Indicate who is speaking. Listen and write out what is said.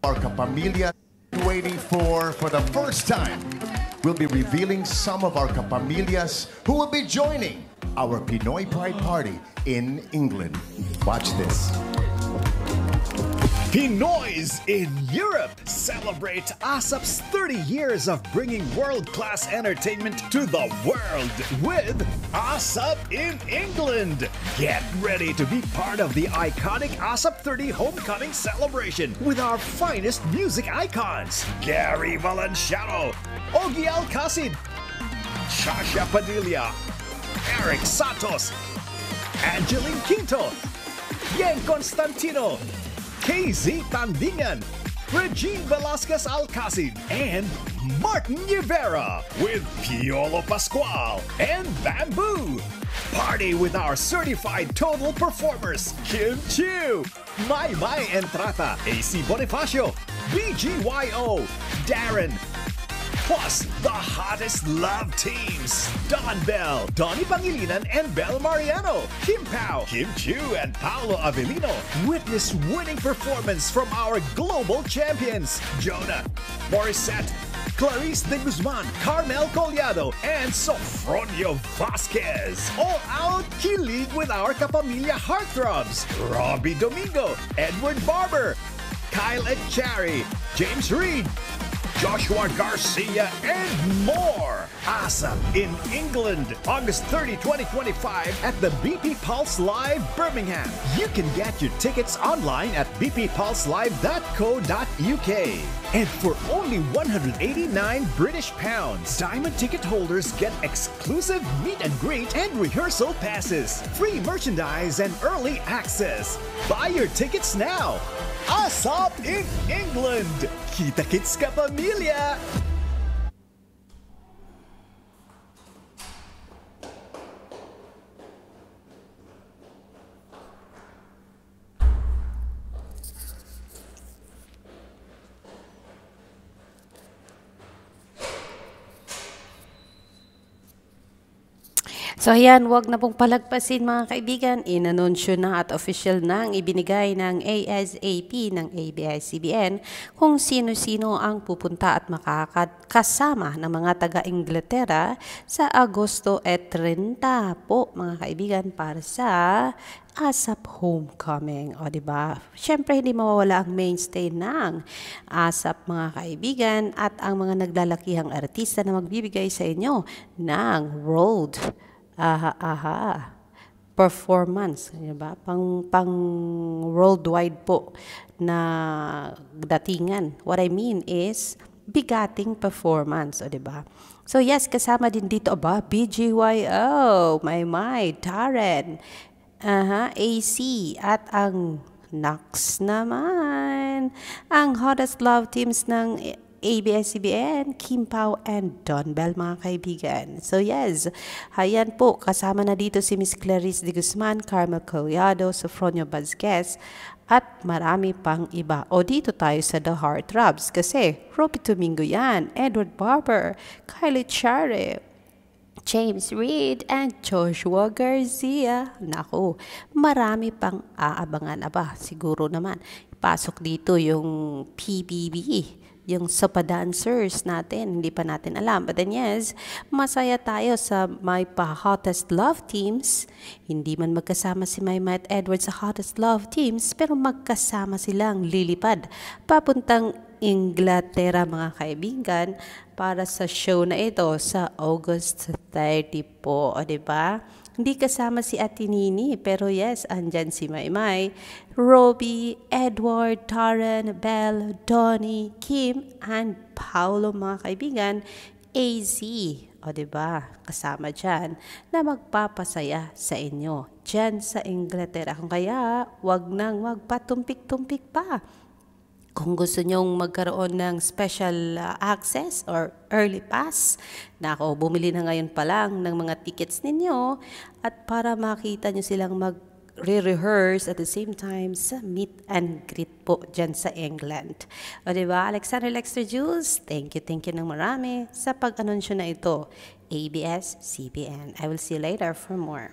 Speaker 1: Our Kapamilya waiting for the first time. We'll be revealing some of our Kapamilyas who will be joining our Pinoy Pride Party in England. Watch this.
Speaker 2: Pinoys in Europe celebrate ASAP's 30 years of bringing world-class entertainment to the world with ASAP in England. Get ready to be part of the iconic ASAP 30 homecoming celebration with our finest music icons: Gary Valenciano, Ogie Alcacid, Shasha Padilla, Eric Santos, Angeline Quinto, Yen Constantino, KZ Tandingan, Regine Velasquez Alcacid, and Martin Rivera with Piolo Pascual and Bamboo. Party with our certified total performers: Kim Chiu, Mai Entrata, AC Bonifacio, BGYO, Darren, plus the hottest love teams: Don Bell, Donnie Pangilinan and Bel Mariano, Kim Pao, Kim Chiu and Paolo Avellino. Witness winning performance from our global champions: Jonah, Morissette, Clarice de Guzman, Carmel Collado, and Sofronio Vasquez. All out kilig with our Kapamilya heartthrobs: Robbie Domingo, Edward Barber, Kyle Echari, James Reid, Joshua Garcia, and more. ASAP in England, August 30, 2025 at the BP Pulse Live, Birmingham. You can get your tickets online at bppulselive.co.uk. And for only £189 British, Diamond ticket holders get exclusive meet and greet and rehearsal passes, free merchandise, and early access. Buy your tickets now. ASAP in England. Kita-kits Kapamilya!
Speaker 3: So ayan, wag na pong palagpasin mga kaibigan. Inanunsyo na at official nang ibinigay ng ASAP ng ABS-CBN kung sino-sino ang pupunta at makakasama ng mga taga-Inglaterra sa Agosto 30 po mga kaibigan para sa ASAP Homecoming. O diba? Siyempre hindi mawawala ang mainstay ng ASAP mga kaibigan at ang mga naglalakihang artista na magbibigay sa inyo ng road performance, diba? Pang worldwide po na datingan. What I mean is bigating performance, o diba? So yes, kasama din dito BGYO, Taren, AC, at ang Nax naman, ang hottest love teams ng ABS-CBN, Kim Pao and Don Bell mga kaibigan. So yes, ayan po, kasama na dito si Miss Clarice de Guzman, Carmel Collado, Sofronio Vasquez, at marami pang iba. O dito tayo sa The Heartthrobs kasi Robbie Domingo yan, Edward Barber, Kylie Chare, James Reid, and Joshua Garcia. Naku, marami pang aabangan. Siguro naman, ipasok dito yung PBB, yung sopa dancers natin, hindi pa natin alam. But then yes, masaya tayo sa may pa-hottest love teams. Hindi man magkasama si Maymay at Edward sa hottest love teams, pero magkasama silang lilipad papuntang Inglaterra mga kaibigan para sa show na ito sa August 30 po. O diba? Hindi kasama si Ate Nini, pero yes, andyan si Maymay, Robbie, Edward, Taren, Belle, Donnie, Kim, and Paolo mga kaibigan, AZ. O diba? Kasama dyan na magpapasaya sa inyo dyan sa Inglaterra. Kung kaya, wag nang magpatumpik-tumpik pa. Kung gusto nyong magkaroon ng special access or early pass, bumili na ngayon pa lang ng mga tickets ninyo at para makita nyo silang mag-rehearse at the same time sa meet and greet po dyan sa England. O diba, Alexander Lexter Jules, thank you ng marami sa pag-anunsyo na ito. ABS-CBN. I will see you later for more.